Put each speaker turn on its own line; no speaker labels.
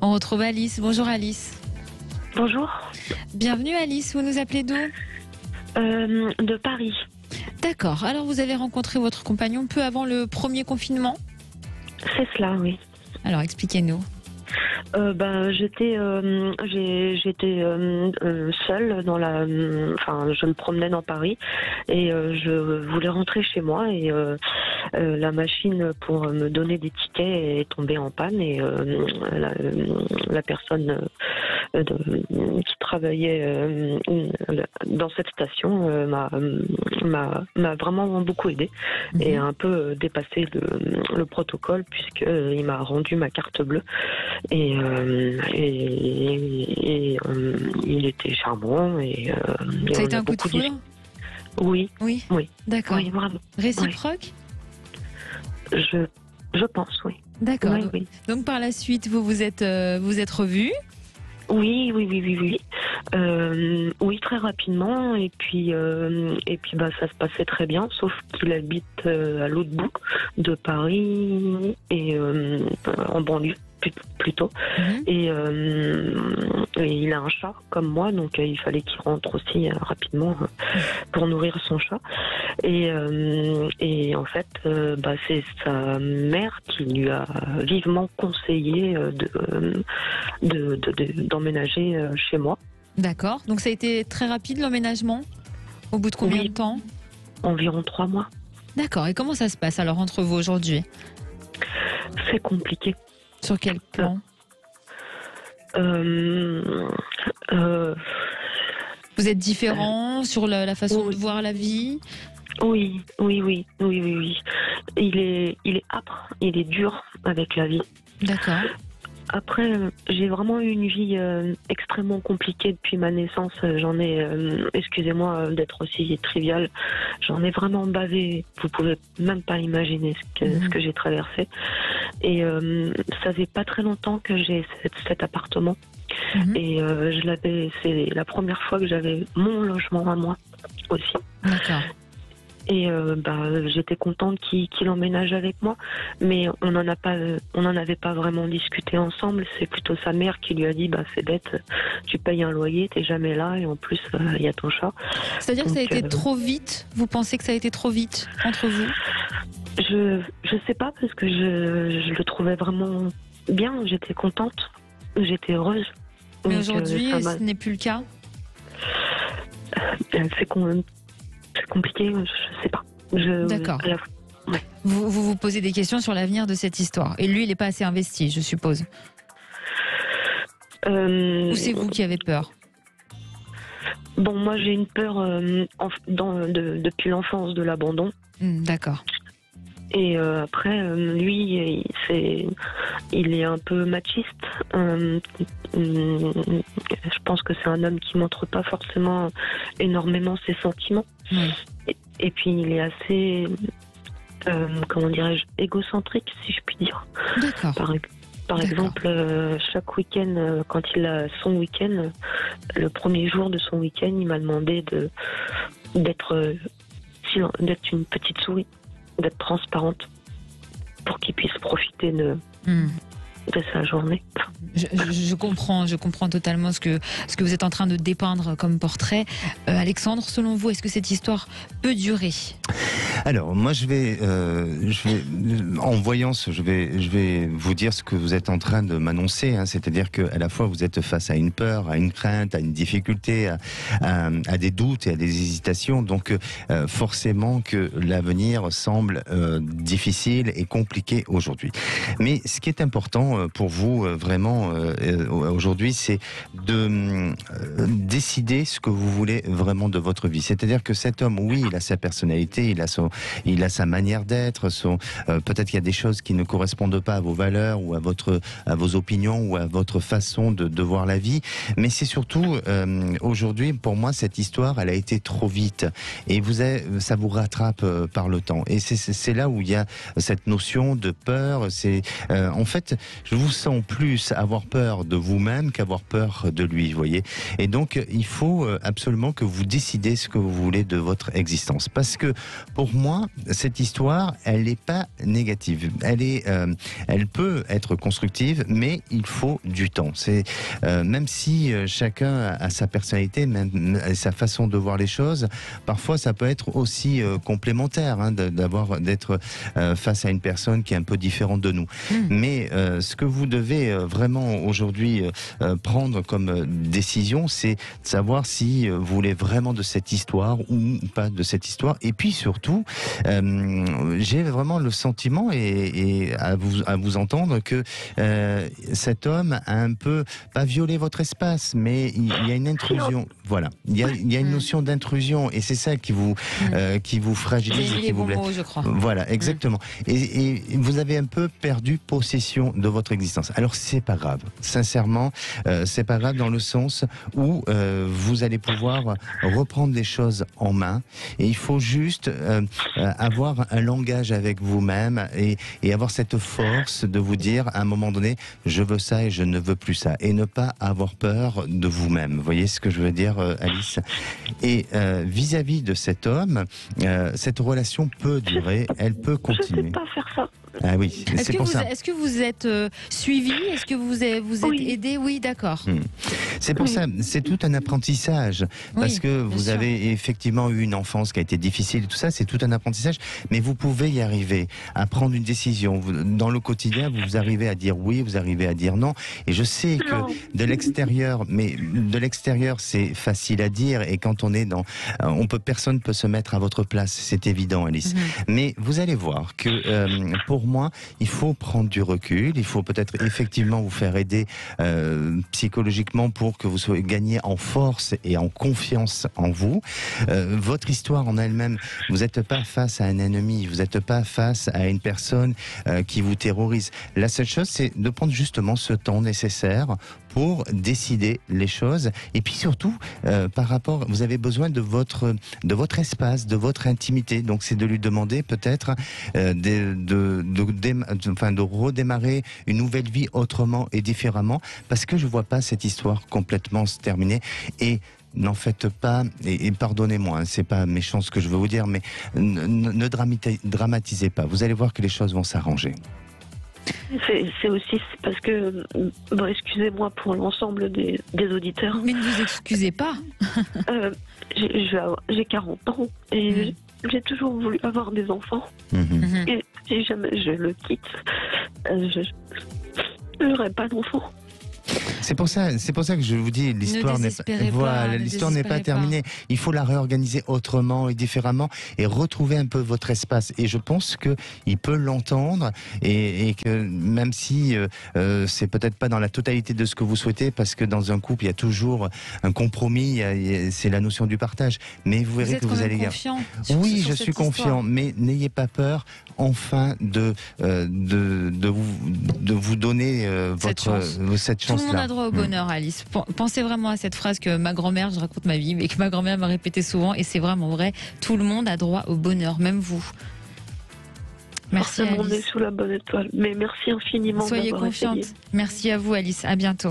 On retrouve Alice. Bonjour Alice.
Bonjour.
Bienvenue Alice, vous nous appelez d'où?
De Paris.
D'accord, alors vous avez rencontré votre compagnon peu avant le premier confinement?
C'est cela, oui.
Alors expliquez-nous.
J'étais seule dans la, je me promenais dans Paris et je voulais rentrer chez moi et la machine pour me donner des tickets est tombée en panne et la personne qui travaillait dans cette station m'a vraiment beaucoup aidé et a un peu dépassé le protocole puisqu'il m'a rendu ma carte bleue et il était charmant et
ça a été un coup de foudre?
Oui.
D'accord.
Oui, vraiment.
Réciproque?
Oui. Je pense, oui.
D'accord.
Oui.
Donc par la suite, vous êtes revus?
Oui. Oui, très rapidement et puis ça se passait très bien, sauf qu'il habite à l'autre bout de Paris et en banlieue plutôt. Et il a un chat comme moi, donc il fallait qu'il rentre aussi rapidement pour nourrir son chat. Et en fait, c'est sa mère qui lui a vivement conseillé d'emménager chez moi.
D'accord, donc ça a été très rapide l'emménagement? Au bout de combien de temps?
Environ 3 mois.
D'accord, et comment ça se passe alors entre vous aujourd'hui?
C'est compliqué.
Sur quel plan? Vous êtes différents sur la façon de voir la vie?
Oui. Il est âpre, il est dur avec la vie.
D'accord.
Après, j'ai vraiment eu une vie extrêmement compliquée depuis ma naissance. J'en ai, excusez-moi d'être aussi trivial, j'en ai vraiment bavé. Vous pouvez même pas imaginer ce que j'ai traversé. Et ça fait pas très longtemps que j'ai cet appartement. Et c'est la première fois que j'avais mon logement à moi aussi.
D'accord.
Et j'étais contente qu'il emménage avec moi, mais on n'en avait pas vraiment discuté ensemble. C'est plutôt sa mère qui lui a dit c'est bête, tu payes un loyer, t'es jamais là et en plus il y a ton chat.
C'est-à-dire que ça a été trop vite? Vous pensez que ça a été trop vite entre vous?
Je sais pas, parce que je le trouvais vraiment bien, j'étais contente, j'étais heureuse.
Mais aujourd'hui, ce n'est plus le cas?
C'est compliqué, je sais pas.
D'accord.
Ouais.
Vous posez des questions sur l'avenir de cette histoire. Et lui, il n'est pas assez investi, je suppose. Ou c'est vous qui avez peur?
Bon, moi j'ai une peur depuis l'enfance de l'abandon.
D'accord.
Et après, lui, il est un peu machiste. Je pense que c'est un homme qui montre pas forcément énormément ses sentiments. Et puis il est assez, comment dirais-je, égocentrique, si je puis dire.
D'accord.
Par exemple, chaque week-end, quand il a son week-end, le premier jour de son week-end, il m'a demandé d'être une petite souris, d'être transparente pour qu'il puisse profiter de sa journée.
Je comprends totalement ce que vous êtes en train de dépeindre comme portrait. Alexandre, selon vous, est-ce que cette histoire peut durer?
Alors, moi, je vais vous dire ce que vous êtes en train de m'annoncer, hein, c'est-à-dire qu'à la fois vous êtes face à une peur, à une crainte, à une difficulté, à des doutes et à des hésitations, donc forcément que l'avenir semble difficile et compliqué aujourd'hui. Mais ce qui est important pour vous vraiment aujourd'hui, c'est de décider ce que vous voulez vraiment de votre vie. C'est-à-dire que cet homme, oui, il a sa personnalité, il a sa manière d'être, peut-être qu'il y a des choses qui ne correspondent pas à vos valeurs ou à vos opinions ou à votre façon de voir la vie, mais c'est surtout aujourd'hui, pour moi, cette histoire, elle a été trop vite et ça vous rattrape par le temps. Et c'est là où il y a cette notion de peur. En fait, je vous sens plus avoir peur de vous-même qu'avoir peur de lui, vous voyez. Et donc, il faut absolument que vous décidez ce que vous voulez de votre existence. Parce que, pour moi, cette histoire, elle n'est pas négative. Elle peut être constructive, mais il faut du temps. C'est même si chacun a sa personnalité, même sa façon de voir les choses, parfois ça peut être aussi complémentaire d'être face à une personne qui est un peu différente de nous. Mais ce que vous devez vraiment aujourd'hui prendre comme décision, c'est de savoir si vous voulez vraiment de cette histoire ou pas de cette histoire. Et puis surtout, j'ai vraiment le sentiment et à vous entendre que cet homme a un peu pas violé votre espace, mais il y a une intrusion. Voilà, il y a une notion d'intrusion et c'est ça qui vous fragilise et qui vous blesse.
Je crois.
Voilà, exactement. Et vous avez un peu perdu possession de votre existence. Alors c'est pas grave, sincèrement, c'est pas grave dans le sens où vous allez pouvoir reprendre les choses en main. Et il faut juste avoir un langage avec vous-même et avoir cette force de vous dire à un moment donné, je veux ça et je ne veux plus ça. Et ne pas avoir peur de vous-même. Vous voyez ce que je veux dire, Alice? Et vis-à-vis de cet homme, cette relation peut durer, elle peut continuer.
Je ne sais pas faire ça.
Ah oui, c'est pour ça.
Est-ce que vous êtes suivi? Est-ce que vous êtes aidé? Oui, d'accord.
C'est pour ça, c'est tout un apprentissage. Parce que vous avez effectivement eu une enfance qui a été difficile et tout ça, c'est tout un apprentissage. Mais vous pouvez y arriver, à prendre une décision. Dans le quotidien, vous arrivez à dire oui, vous arrivez à dire non. Et je sais que de l'extérieur, c'est facile à dire. Et quand on est personne peut se mettre à votre place. C'est évident, Alice. Mais vous allez voir que pour moi, il faut prendre du recul. Il faut peut-être effectivement vous faire aider psychologiquement pour que vous soyez gagné en force et en confiance en vous. Votre histoire en elle-même, vous n'êtes pas face à un ennemi, vous n'êtes pas face à une personne qui vous terrorise. La seule chose, c'est de prendre justement ce temps nécessaire pour décider les choses. Et puis surtout, vous avez besoin de votre espace, de votre intimité. Donc c'est de lui demander peut-être de redémarrer une nouvelle vie autrement et différemment, parce que je vois pas cette histoire complètement se terminer. Et n'en faites pas, et pardonnez-moi, c'est pas méchant ce que je veux vous dire, mais ne dramatisez pas. Vous allez voir que les choses vont s'arranger.
C'est aussi parce que, excusez-moi pour l'ensemble des auditeurs.
Mais ne vous excusez pas.
J'ai 40 ans et j'ai toujours voulu avoir des enfants. Et si jamais je le quitte, je n'aurai pas d'enfants.
C'est pour ça que je vous dis, l'histoire n'est pas terminée. Il faut la réorganiser autrement et différemment et retrouver un peu votre espace. Et je pense que il peut l'entendre et que même si c'est peut-être pas dans la totalité de ce que vous souhaitez, parce que dans un couple il y a toujours un compromis, c'est la notion du partage. Mais vous verrez que vous allez
confiant.
Oui, je suis confiant, mais n'ayez pas peur, enfin de vous donner cette chance.
Tout le monde a droit au bonheur, Alice. Pensez vraiment à cette phrase que ma grand-mère, je raconte ma vie, mais que ma grand-mère m'a répétée souvent, et c'est vraiment vrai. Tout le monde a droit au bonheur, même vous. Merci, Alice.
On est sous la bonne étoile, mais merci infiniment.
Soyez confiante. Merci à vous, Alice. À bientôt.